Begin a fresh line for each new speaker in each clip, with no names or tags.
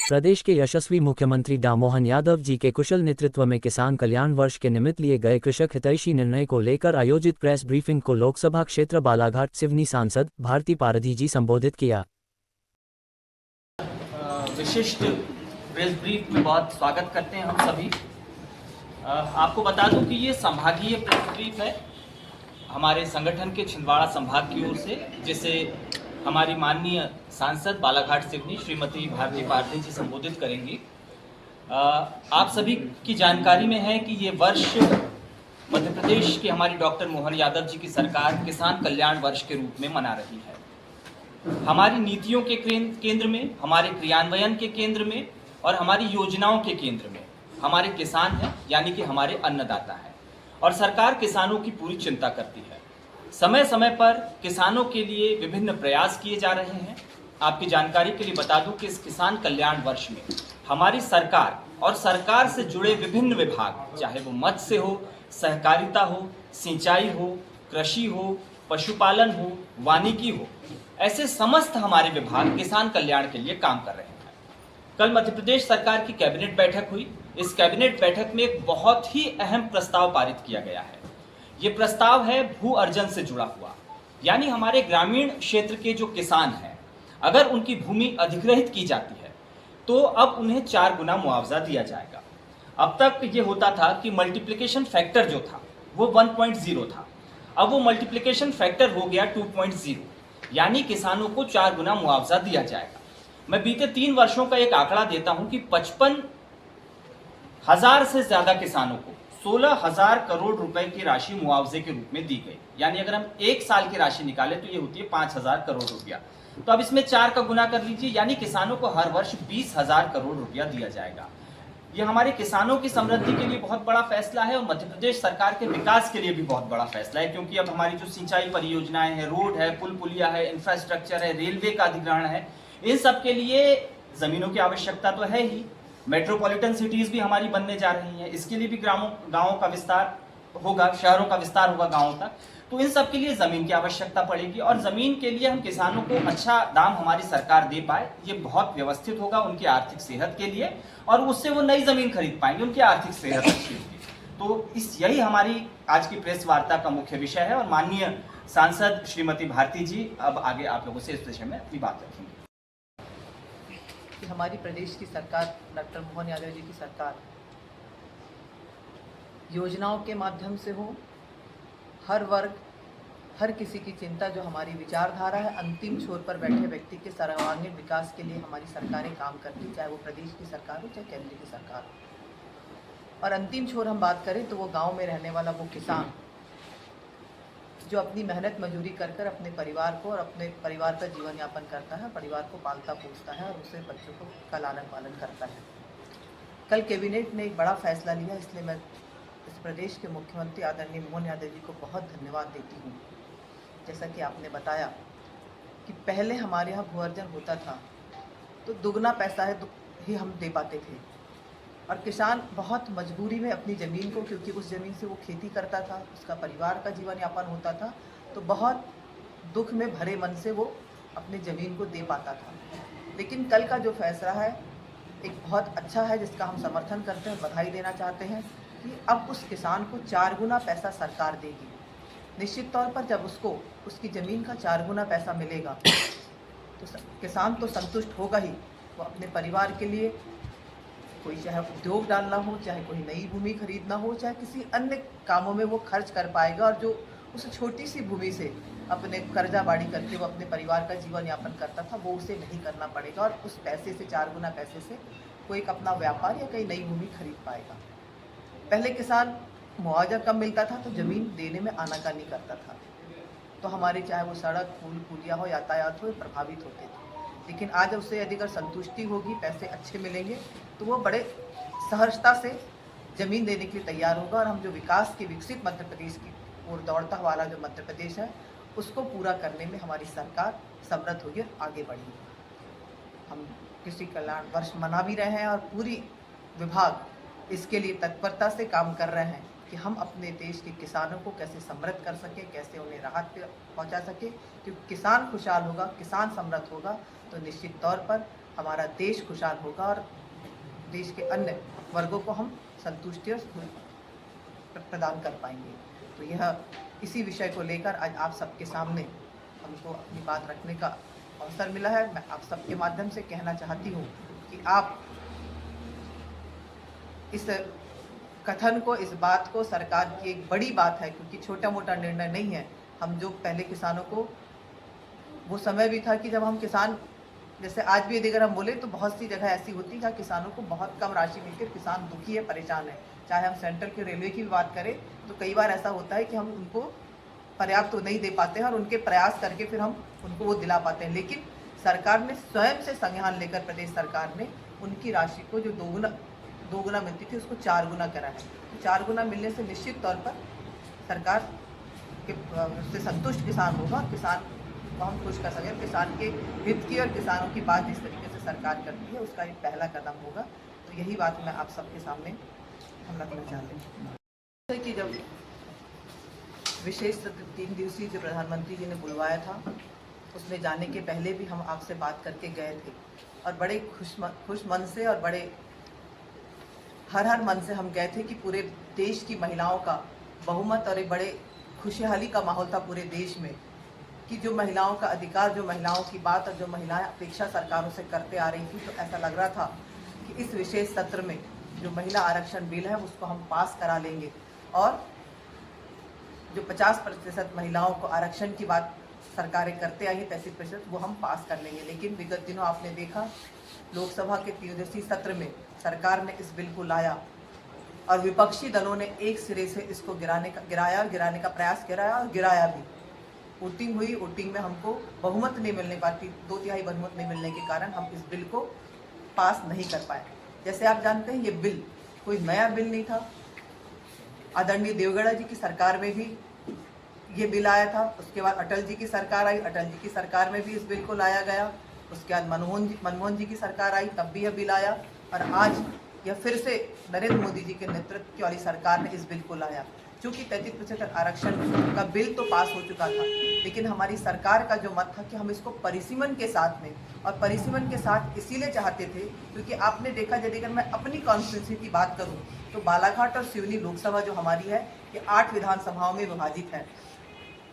प्रदेश के यशस्वी मुख्यमंत्री दामोहन यादव जी के कुशल नेतृत्व में किसान कल्याण वर्ष के निमित्त लिए गए कृषक हितैषी निर्णय को लेकर आयोजित प्रेस ब्रीफिंग को लोकसभा क्षेत्र बालाघाट सिवनी सांसद भारती पारधी जी संबोधित किया।
विशिष्ट प्रेस ब्रीफ में बहुत स्वागत करते हैं हम सभी। आपको बता दूं कि ये संभागीय प्रेस ब्रीफ है हमारे संगठन के छिंदवाड़ा संभाग की ओर से, जिसे हमारी माननीय सांसद बालाघाट सिवनी श्रीमती भारती पारधी जी संबोधित करेंगी। आप सभी की जानकारी में है कि ये वर्ष मध्य प्रदेश की हमारी डॉक्टर मोहन यादव जी की सरकार किसान कल्याण वर्ष के रूप में मना रही है। हमारी नीतियों के केंद्र में, हमारे क्रियान्वयन के केंद्र में और हमारी योजनाओं के केंद्र में हमारे किसान हैं, यानी कि हमारे अन्नदाता हैं। और सरकार किसानों की पूरी चिंता करती है। समय समय पर किसानों के लिए विभिन्न प्रयास किए जा रहे हैं। आपकी जानकारी के लिए बता दूं कि इस किसान कल्याण वर्ष में हमारी सरकार और सरकार से जुड़े विभिन्न विभाग, चाहे वो मत्स्य हो, सहकारिता हो, सिंचाई हो, कृषि हो, पशुपालन हो, वानिकी हो, ऐसे समस्त हमारे विभाग किसान कल्याण के लिए काम कर रहे हैं। कल मध्य प्रदेश सरकार की कैबिनेट बैठक हुई। इस कैबिनेट बैठक में एक बहुत ही अहम प्रस्ताव पारित किया गया है। ये प्रस्ताव है भू अर्जन से जुड़ा हुआ, यानी हमारे ग्रामीण क्षेत्र के जो किसान हैं, अगर उनकी भूमि अधिग्रहित की जाती है तो अब उन्हें 4 गुना मुआवजा दिया जाएगा। अब तक ये होता था कि मल्टीप्लिकेशन फैक्टर जो था वो 1.0 था, अब वो मल्टीप्लिकेशन फैक्टर हो गया 2.0, यानी किसानों को 4 गुना मुआवजा दिया जाएगा। मैं बीते 3 वर्षों का एक आंकड़ा देता हूं कि 55,000 से ज्यादा किसानों को 16,000 करोड़ रुपए की राशि मुआवजे के रूप में दी गई। यानी अगर हम 1 साल की राशि निकालें तो ये होती है 5,000 करोड़ रुपया। तो अब इसमें 4 का गुना कर लीजिए, यानी किसानों को हर वर्ष 20,000 करोड़ रुपया दिया जाएगा। ये हमारे किसानों की समृद्धि के लिए बहुत बड़ा फैसला है और मध्य प्रदेश सरकार के विकास के लिए भी बहुत बड़ा फैसला है, क्योंकि अब हमारी जो सिंचाई परियोजनाएं हैं, रोड है, पुल पुलिया है, इंफ्रास्ट्रक्चर है, रेलवे का अधिग्रहण है, इन सब के लिए जमीनों की आवश्यकता तो है ही। मेट्रोपॉलिटन सिटीज भी हमारी बनने जा रही हैं, इसके लिए भी गांवों का विस्तार होगा, शहरों का विस्तार होगा गांवों तक। तो इन सब के लिए जमीन की आवश्यकता पड़ेगी और जमीन के लिए हम किसानों को अच्छा दाम हमारी सरकार दे पाए, ये बहुत व्यवस्थित होगा उनकी आर्थिक सेहत के लिए, और उससे वो नई जमीन खरीद पाएंगे, उनकी आर्थिक सेहत अच्छी होगी। तो यही हमारी आज की प्रेस वार्ता का मुख्य विषय है और माननीय सांसद श्रीमती भारती जी अब आगे आप लोगों से इस विषय में अपनी बात रखेंगे।
कि हमारी प्रदेश की सरकार, डॉक्टर मोहन यादव जी की सरकार, योजनाओं के माध्यम से हो, हर वर्ग, हर किसी की चिंता, जो हमारी विचारधारा है, अंतिम छोर पर बैठे व्यक्ति के सर्वांगीण विकास के लिए हमारी सरकारें काम करती, चाहे वो प्रदेश की सरकार हो, चाहे केंद्र की सरकार हो। और अंतिम छोर हम बात करें तो वो गांव में रहने वाला वो किसान जो अपनी मेहनत मजदूरी कर कर अपने परिवार को और अपने परिवार का जीवन यापन करता है, परिवार को पालता पोसता है और उसे बच्चों को का लालन पालन करता है। कल कैबिनेट ने एक बड़ा फैसला लिया, इसलिए मैं इस प्रदेश के मुख्यमंत्री आदरणीय मोहन यादव जी को बहुत धन्यवाद देती हूँ। जैसा कि आपने बताया कि पहले हमारे यहाँ भू अर्जन होता था तो दुगना पैसा ही हम दे पाते थे और किसान बहुत मजबूरी में अपनी ज़मीन को, क्योंकि उस ज़मीन से वो खेती करता था, उसका परिवार का जीवन यापन होता था, तो बहुत दुख में भरे मन से वो अपनी ज़मीन को दे पाता था। लेकिन कल का जो फैसला है एक बहुत अच्छा है, जिसका हम समर्थन करते हैं, बधाई देना चाहते हैं कि अब उस किसान को 4 गुना पैसा सरकार देगी। निश्चित तौर पर जब उसको उसकी ज़मीन का 4 गुना पैसा मिलेगा तो किसान तो संतुष्ट होगा ही, वो अपने परिवार के लिए कोई चाहे उद्योग डालना हो, चाहे कोई नई भूमि खरीदना हो, चाहे किसी अन्य कामों में वो खर्च कर पाएगा और जो उस छोटी सी भूमि से अपने कर्जा बाड़ी करके वो अपने परिवार का जीवन यापन करता था, वो उसे नहीं करना पड़ेगा और उस पैसे से, 4 गुना पैसे से वो एक अपना व्यापार या कई नई भूमि खरीद पाएगा। पहले किसान मुआवजा कम मिलता था तो ज़मीन देने में आनाकानी करता था, तो हमारे चाहे वो सड़क, पुल पुलिया हो, यातायात हो, प्रभावित होते थे। लेकिन आज उससे यदि अगर संतुष्टि होगी, पैसे अच्छे मिलेंगे, तो वो बड़े सहजता से ज़मीन देने के लिए तैयार होगा और हम जो विकास के विकसित मध्य प्रदेश की ओर दौड़ता वाला जो मध्य प्रदेश है, उसको पूरा करने में हमारी सरकार समर्थ होगी और आगे बढ़ेगी। हम कृषि कल्याण वर्ष मना भी रहे हैं और पूरी विभाग इसके लिए तत्परता से काम कर रहे हैं कि हम अपने देश के किसानों को कैसे समृद्ध कर सकें, कैसे उन्हें राहत पहुंचा सकें। क्योंकि किसान खुशहाल होगा, किसान समृद्ध होगा तो निश्चित तौर पर हमारा देश खुशहाल होगा और देश के अन्य वर्गों को हम संतुष्टि और प्रदान कर पाएंगे। तो यह इसी विषय को लेकर आज आप सबके सामने हमको अपनी बात रखने का अवसर मिला है। मैं आप सबके माध्यम से कहना चाहती हूँ कि आप इस कथन को, इस बात को, सरकार की एक बड़ी बात है, क्योंकि छोटा मोटा निर्णय नहीं है। हम जो पहले किसानों को, वो समय भी था कि जब हम किसान, जैसे आज भी यदि अगर हम बोले तो बहुत सी जगह ऐसी होती है जहाँ किसानों को बहुत कम राशि मिलकर किसान दुखी है, परेशान है। चाहे हम सेंट्रल की रेलवे की भी बात करें तो कई बार ऐसा होता है कि हम उनको पर्याप्त तो नहीं दे पाते हैं और उनके प्रयास करके फिर हम उनको वो दिला पाते हैं। लेकिन सरकार ने स्वयं से संज्ञान लेकर, प्रदेश सरकार ने उनकी राशि को जो दो गुना मिलती थी उसको 4 गुना करा है। तो 4 गुना मिलने से निश्चित तौर पर सरकार के से संतुष्ट किसान होगा, किसान को हम खुश कर सकें। किसान के हित की और किसानों की बात जिस तरीके से सरकार करती है उसका एक पहला कदम होगा। तो यही बात मैं आप सबके सामने हम रखना चाहते हैं कि जब विशेष सत्र 3 दिवसीय जो प्रधानमंत्री जी ने बुलवाया था, उसमें जाने के पहले भी हम आपसे बात करके गए थे और बड़े खुश मन से और बड़े हर मन से हम गए थे कि पूरे देश की महिलाओं का बहुमत और एक बड़े खुशहाली का माहौल था पूरे देश में, कि जो महिलाओं का अधिकार, जो महिलाओं की बात और जो महिलाएं अपेक्षा सरकारों से करते आ रही थी। तो ऐसा लग रहा था कि इस विशेष सत्र में जो महिला आरक्षण बिल है उसको हम पास करा लेंगे और जो 50% महिलाओं को आरक्षण की बात सरकारें करते आई है, 33% वो हम पास कर लेंगे। लेकिन विगत दिनों आपने देखा लोकसभा के 3 दिवसीय सत्र में सरकार ने इस बिल को लाया और विपक्षी दलों ने एक सिरे से इसको गिराने का प्रयास किया और गिराया भी। वोटिंग हुई, वोटिंग में हमको बहुमत नहीं मिलने पाती, 2/3 बहुमत नहीं मिलने के कारण हम इस बिल को पास नहीं कर पाए। जैसे आप जानते हैं ये बिल कोई नया बिल नहीं था। आदरणीय देवगौड़ा जी की सरकार में भी ये बिल आया था, उसके बाद अटल जी की सरकार आई, अटल जी की सरकार में भी इस बिल को लाया गया, उसके बाद मनमोहन जी की सरकार आई, तब भी यह बिल आया और आज यह फिर से नरेंद्र मोदी जी के नेतृत्व वाली सरकार ने इस बिल को लाया। चूँकि 33% आरक्षण का बिल तो पास हो चुका था, लेकिन हमारी सरकार का जो मत था कि हम इसको परिसीमन के साथ में, और परिसीमन के साथ इसीलिए चाहते थे क्योंकि आपने देखा, यदि अगर मैं अपनी कॉन्स्टिट्यूंसी की बात करूं तो बालाघाट और सिवनी लोकसभा जो हमारी है ये 8 विधानसभाओं में विभाजित है।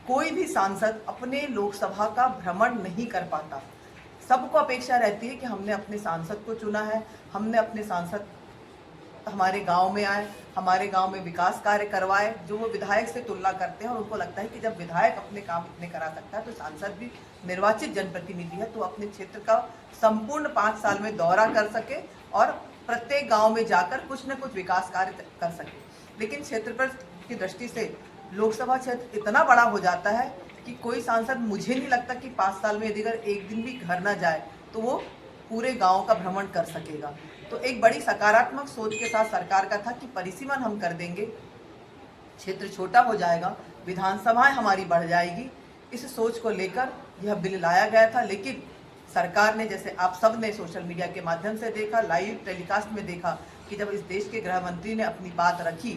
कोई भी सांसद अपने लोकसभा का भ्रमण नहीं कर पाता। सबको अपेक्षा रहती है कि हमने अपने सांसद को चुना है, हमने अपने सांसद हमारे गांव में आए, हमारे गांव में विकास कार्य करवाए, जो वो विधायक से तुलना करते हैं और उनको लगता है कि जब विधायक अपने काम इतने करा सकता है तो सांसद भी निर्वाचित जनप्रतिनिधि है तो अपने क्षेत्र का संपूर्ण 5 साल में दौरा कर सके और प्रत्येक गांव में जाकर कुछ न कुछ विकास कार्य कर सके। लेकिन क्षेत्रफल की दृष्टि से लोकसभा क्षेत्र इतना बड़ा हो जाता है कि कोई सांसद, मुझे नहीं लगता कि 5 साल में यदि अगर एक दिन भी घर ना जाए तो वो पूरे गांव का भ्रमण कर सकेगा। तो एक बड़ी सकारात्मक सोच के साथ सरकार का था कि परिसीमन हम कर देंगे, क्षेत्र छोटा हो जाएगा, विधानसभाएं हमारी बढ़ जाएगी। इस सोच को लेकर यह बिल लाया गया था। लेकिन सरकार ने, जैसे आप सब ने सोशल मीडिया के माध्यम से देखा, लाइव टेलीकास्ट में देखा कि जब इस देश के गृह मंत्री ने अपनी बात रखी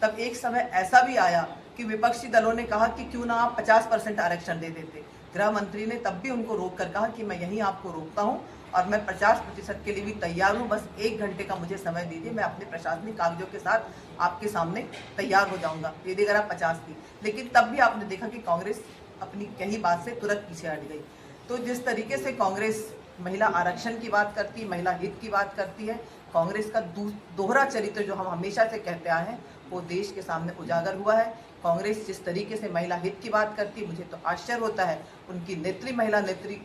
तब एक समय ऐसा भी आया कि विपक्षी दलों ने कहा कि क्यों ना आप 50% आरक्षण दे देते। गृह मंत्री ने तब भी उनको रोक कर कहा कि मैं यहीं आपको रोकता हूं और मैं 50% के लिए भी तैयार हूं, बस 1 घंटे का मुझे समय दीजिए, मैं अपने प्रशासनिक कागजों के साथ आपके सामने तैयार हो जाऊंगा, यदि अगर आप 50 थी। लेकिन तब भी आपने देखा कि कांग्रेस अपनी कही बात से तुरंत पीछे हट गई। तो जिस तरीके से कांग्रेस महिला आरक्षण की बात करती, महिला हित की बात करती है, कांग्रेस का दोहरा चरित्र जो हम हमेशा से कहते आए हैं वो देश के सामने उजागर हुआ है। कांग्रेस जिस तरीके से महिला हित की बात करती, मुझे तो आश्चर्य होता है उनकी नेत्री, महिला नेत्री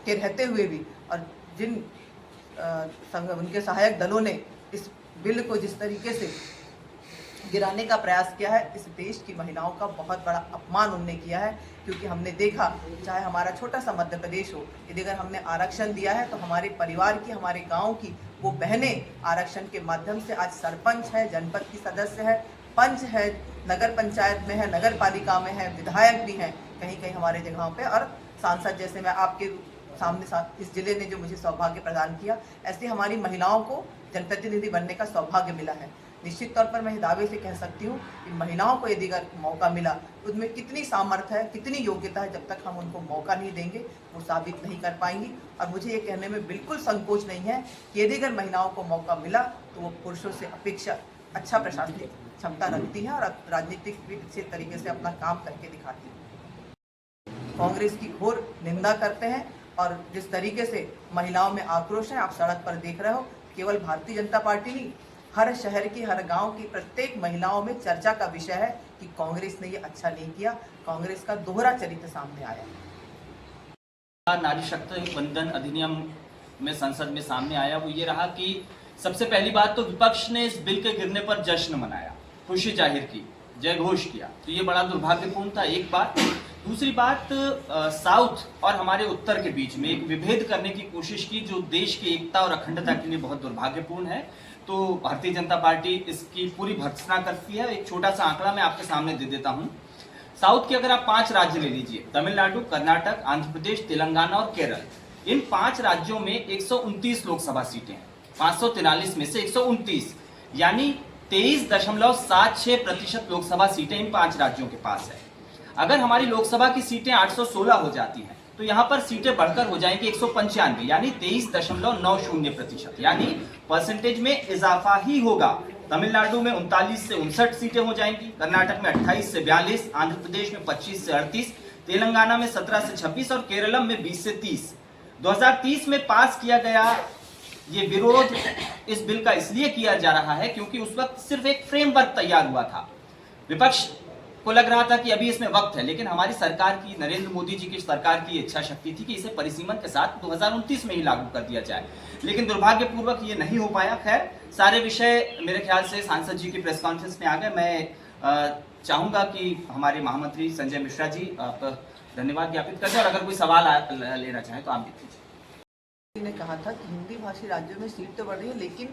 के रहते हुए भी, और जिन उनके सहायक दलों ने इस बिल को जिस तरीके से गिराने का प्रयास किया है, इस देश की महिलाओं का बहुत बड़ा अपमान उन्होंने किया है। क्योंकि हमने देखा, चाहे हमारा छोटा सा मध्य प्रदेश हो, यदि अगर हमने आरक्षण दिया है तो हमारे परिवार की, हमारे गांव की वो बहनें आरक्षण के माध्यम से आज सरपंच है, जनपद की सदस्य है, पंच है, नगर पंचायत में है, नगर पालिका में है, विधायक भी हैं कहीं कहीं हमारे जगहों पे, और सांसद जैसे मैं आपके सामने इस जिले ने जो मुझे सौभाग्य प्रदान किया, ऐसे हमारी महिलाओं को जनप्रतिनिधि बनने का सौभाग्य मिला है। निश्चित तौर पर मैं दावे से कह सकती हूँ कि महिलाओं को यदि अगर मौका मिला तो उनमें कितनी सामर्थ्य है, कितनी योग्यता है, जब तक हम उनको मौका नहीं देंगे वो साबित नहीं कर पाएंगी। और मुझे ये कहने में बिल्कुल संकोच नहीं है कि यदि अगर महिलाओं को मौका मिला तो वो पुरुषों से अपेक्षा अच्छा प्रशासनिक क्षमता रखती हैं और राजनीतिक भी अच्छे तरीके से अपना काम करके दिखाती हैं। कांग्रेस की घोर निंदा करते हैं और जिस तरीके से महिलाओं में आक्रोश है आप सड़क पर देख रहे हो, केवल भारतीय जनता पार्टी नहीं, हर शहर की, हर गांव की प्रत्येक महिलाओं में चर्चा का विषय है कि कांग्रेस ने ये अच्छा नहीं किया। कांग्रेस का दोहरा चरित्र सामने आया।
नारी शक्ति बंधन अधिनियम में संसद में सामने आया वो ये रहा कि सबसे पहली बात तो विपक्ष ने इस बिल के गिरने पर जश्न मनाया, खुशी जाहिर की, जय घोष किया, तो ये बड़ा दुर्भाग्यपूर्ण था एक बात। दूसरी बात, साउथ और हमारे उत्तर के बीच में एक विभेद करने की कोशिश की जो देश की एकता और अखंडता के लिए बहुत दुर्भाग्यपूर्ण है। तो भारतीय जनता पार्टी इसकी पूरी भर्त्सना करती है। एक छोटा सा आंकड़ा मैं आपके सामने दे देता हूं। साउथ के अगर आप 5 राज्य ले लीजिए, तमिलनाडु, कर्नाटक, आंध्र प्रदेश, तेलंगाना और केरल, इन 5 राज्यों में 129 लोकसभा सीटें हैं। 543 में से 129 यानी 23.76% लोकसभा सीटें इन 5 राज्यों के पास है। अगर हमारी लोकसभा की सीटें 816 हो जाती हैं तो यहां पर सीटें बढ़कर हो जाएंगी 195 यानी 23.90%, यानी परसेंटेज में इजाफा ही होगा। तमिलनाडु में 39 से 59 सीटें हो जाएंगी, कर्नाटक में 28 से 42, आंध्र प्रदेश में 25 से 38, तेलंगाना में 17 से 26 और केरलम में 20 से 30। 2030 में पास किया गया ये विरोध इस बिल का इसलिए किया जा रहा है क्योंकि उस वक्त सिर्फ एक फ्रेमवर्क तैयार हुआ था। विपक्ष को लग रहा था कि अभी इसमें वक्त है, लेकिन हमारी सरकार की, नरेंद्र मोदी जी की सरकार की इच्छा शक्ति थी कि इसे परिसीमन के साथ 2029 में ही लागू कर दिया जाए, लेकिन दुर्भाग्यपूर्वक ये नहीं हो पाया। खैर, सारे विषय मेरे ख्याल से सांसद जी की प्रेस कॉन्फ्रेंस में आ गए। मैं चाहूंगा कि हमारे महामंत्री संजय मिश्रा जी आप धन्यवाद ज्ञापित कर दें और अगर कोई सवाल लेना चाहें तो आप लीजिए।
ने कहा था कि हिंदी भाषी राज्यों में सीट तो बढ़ रही है, लेकिन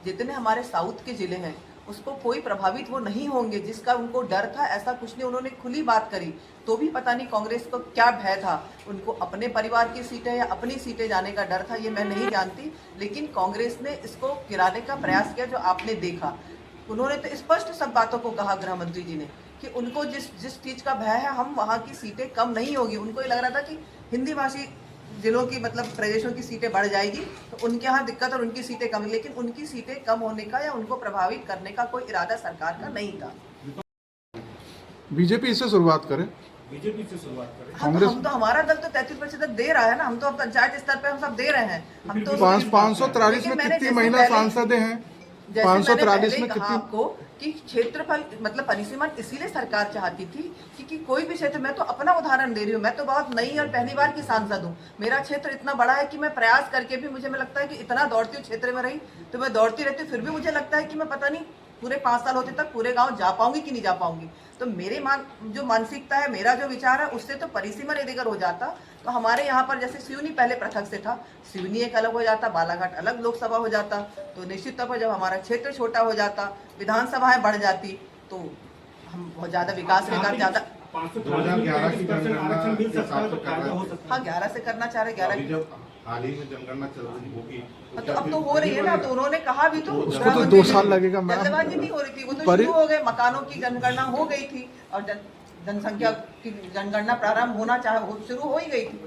जितने हमारे साउथ के जिले हैं उसको कोई प्रभावित वो नहीं होंगे, जिसका उनको डर था, ऐसा कुछ नहीं। उन्होंने खुली बात करी, तो भी पता नहीं कांग्रेस को क्या भय था, उनको अपने परिवार की सीटें या अपनी सीटें जाने का डर था, ये मैं नहीं जानती। लेकिन कांग्रेस ने इसको गिराने का प्रयास किया, जो आपने देखा। उन्होंने तो स्पष्ट सब बातों को कहा, गृह मंत्री जी ने, कि उनको जिस चीज का भय है, हम वहाँ की सीटें कम नहीं होगी। उनको ये लग रहा था कि हिंदी भाषी जिलों की, मतलब प्रदेशों की सीटें बढ़ जाएगी तो उनके यहाँ दिक्कत और उनकी सीटें कम, लेकिन उनकी सीटें कम होने का या उनको प्रभावित करने का कोई इरादा सरकार का नहीं था।
बीजेपी इससे शुरुआत करे,
हम तो हमारा दल तो 33% दे रहा है ना, हम तो पंचायत स्तर पे हम सब दे रहे हैं। हम तो
543 में कितनी महिला सांसद हैं? 543 में कितनी?
आपको कि क्षेत्रफल, मतलब परिसीमन इसीलिए सरकार चाहती थी कि कोई भी क्षेत्र, मैं तो अपना उदाहरण दे रही हूँ, मैं तो बहुत नई और पहली बार की सांसद हूँ। मेरा क्षेत्र इतना बड़ा है कि मैं प्रयास करके भी मुझे लगता है कि इतना दौड़ती हूँ क्षेत्र में रही, तो मैं दौड़ती रहती हूँ, फिर भी मुझे लगता है कि मैं पता नहीं पूरे 5 साल होते तक पूरे गांव जा पाऊंगी कि नहीं जा पाऊंगी। तो मेरे जो मानसिकता है, मेरा जो विचार है, उससे तो परिसीमन यदि अगर हो जाता तो हमारे यहाँ पर जैसे सिवनी पहले पृथक से था, सिवनी एक अलग हो जाता, बालाघाट अलग लोकसभा हो जाता, तो निश्चित तौर पर जब हमारा क्षेत्र छोटा हो जाता, विधानसभाएं बढ़ जाती, तो हम बहुत ज्यादा विकास के काम ज्यादा
2011 की जनगणना के हिसाब से कर रहे हैं।
हाँ 11 से करना चाह रहे, 11
जब हाल ही में जनगणना चल रही होगी
तो अब तो हो रही है ना, तो उन्होंने कहा भी तो
उसको तो 2 साल लगेगा मैम।
जल्दबाजी नहीं हो रही थी, वो तो शुरू हो गए, मकानों की जनगणना हो गई थी और जनसंख्या की जनगणना प्रारंभ शुरू हो ही गई थी।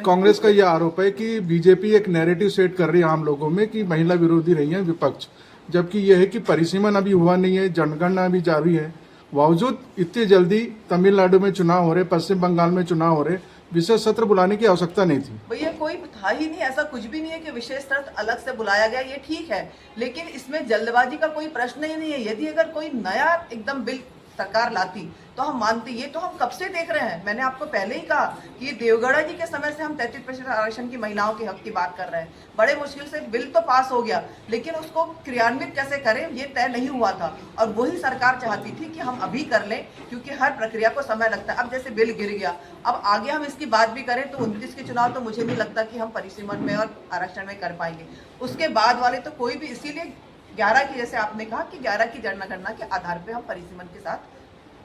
कांग्रेस का यह आरोप है कि बीजेपी एक नैरेटिव सेट कर रही है आम लोगों में कि महिला विरोधी रही है विपक्ष, जबकि यह है कि परिसीमन अभी हुआ नहीं है, जनगणना अभी जारी है। बावजूद इतनी जल्दी तमिलनाडु में चुनाव हो रहे, पश्चिम बंगाल में चुनाव हो रहे, विशेष सत्र बुलाने की आवश्यकता नहीं थी।
भैया कोई था ही नहीं, ऐसा कुछ भी नहीं है कि विशेष सत्र अलग से बुलाया गया, ये ठीक है, लेकिन इसमें जल्दबाजी का कोई प्रश्न ही नहीं है। यदि अगर कोई नया एकदम बिल सरकार लाती तो हम मानते, ये तो हम कब से देख रहे हैं। मैंने आपको पहले ही कहा कि देवगौड़ा जी के समय से हम 33% आरक्षण की महिलाओं के हक की बात कर रहे हैं। बड़े मुश्किल से बिल तो पास हो गया, लेकिन उसको क्रियान्वित कैसे करें ये तय नहीं हुआ था, और वही सरकार चाहती थी कि हम अभी कर लें, क्योंकि हर प्रक्रिया को समय लगता है। अब जैसे बिल गिर गया, अब आगे हम इसकी बात भी करें तो 29 के चुनाव तो मुझे नहीं लगता कि हम परिसीमन में और आरक्षण में कर पाएंगे। उसके बाद वाले तो कोई भी, इसीलिए 11 की, जैसे आपने कहा कि 11 की जनगणना के आधार पर हम परिसीमन के साथ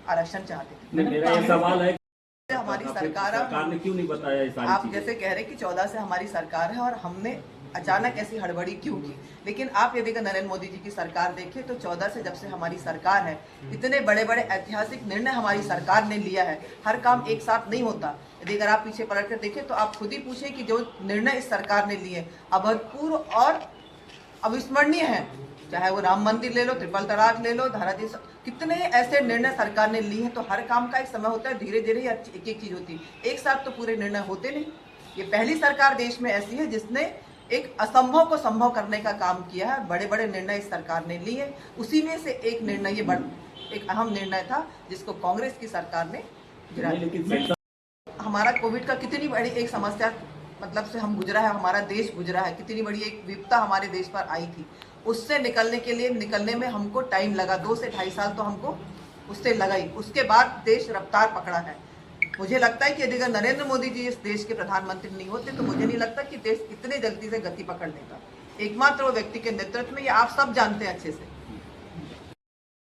आरक्षण चाहते थे।
मेरा ये सवाल है,
हमारी सरकार
ने क्यों नहीं बताया ये सारी
आप
चीजें?
जैसे कह रहे कि 14 से हमारी सरकार है और हमने अचानक ऐसी हड़बड़ी क्यों की। लेकिन आप यदि अगर नरेंद्र मोदी जी की सरकार देखें तो 14 से जब से हमारी सरकार है, इतने बड़े बड़े ऐतिहासिक निर्णय हमारी सरकार ने लिया है। हर काम एक साथ नहीं होता। यदि अगर आप पीछे पलट कर देखें तो आप खुद ही पूछें कि जो निर्णय इस सरकार ने लिए अभूतपूर्व और अविस्मरणीय है। चाहे वो राम मंदिर ले लो, ट्रिपल तलाक ले लो, धारा 300, कितने ऐसे निर्णय सरकार ने लिए हैं। तो हर काम का एक समय होता है, धीरे धीरे ही एक एक चीज होती है। एक साथ तो पूरे निर्णय होते नहीं। ये पहली सरकार देश में ऐसी है जिसने एक असंभव को संभव करने का काम किया है। बड़े बड़े निर्णय इस सरकार ने लिए, उसी में से एक निर्णय ये एक अहम निर्णय था जिसको कांग्रेस की सरकार ने गिरा दिया। हमारा कोविड का कितनी बड़ी एक समस्या मतलब से हम गुजरा है, हमारा देश गुजरा है, कितनी बड़ी एक विपदा हमारे देश पर आई थी। उससे निकलने में हमको टाइम लगा, 2 से 2.5 साल तो हमको उससे लगा ही। उसके बाद देश रफ्तार पकड़ा है। मुझे लगता है कि यदि अगर नरेंद्र मोदी जी इस देश के प्रधानमंत्री नहीं होते तो मुझे नहीं लगता कि देश इतने जल्दी से गति पकड़ लेता। एकमात्र वो व्यक्ति के नेतृत्व में, ये आप सब जानते हैं अच्छे से।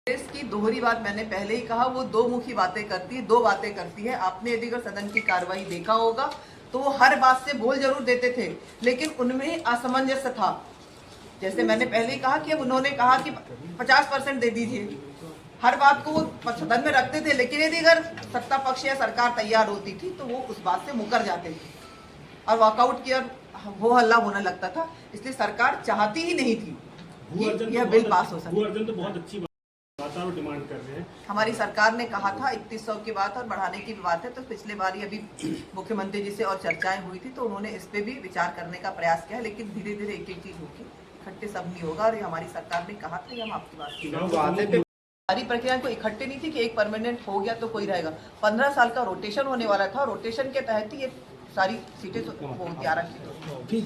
कांग्रेस की दोहरी बात मैंने पहले ही कहा, वो दो मुखी बातें करती है, 2 बातें करती है। आपने यदि अगर सदन की कार्रवाई देखा होगा तो वो हर बात से बोल जरूर देते थे, लेकिन उनमें असमंजस था। जैसे मैंने पहले ही कहा कि अब उन्होंने कहा कि 50% दे दीजिए, हर बात को वो सदन में रखते थे, लेकिन यदि अगर सत्ता पक्ष या सरकार तैयार होती थी तो वो उस बात से मुकर जाते थे और वॉकआउट किया, हो हल्ला होने लगता था। इसलिए सरकार चाहती ही नहीं थी कि यह बिल पास हो सके।
तो बहुत अच्छी बात है, डिमांड कर रहे हैं।
हमारी सरकार ने कहा था 3100 की बात और बढ़ाने की बात है, तो पिछले बार ही अभी मुख्यमंत्री जी से और चर्चाएं हुई थी तो उन्होंने इस पे भी विचार करने का प्रयास किया, लेकिन धीरे धीरे एक एक चीज होगी, इकट्ठे सब नहीं होगा। और ये हमारी सरकार ने कहा था, हम आपकी बात सारी प्रक्रिया को इकट्ठे नहीं थी कि एक परमानेंट हो गया तो कोई रहेगा। 15 साल का रोटेशन होने वाला था, रोटेशन के तहत ही ये सारी सीटें होती आ रखी थी।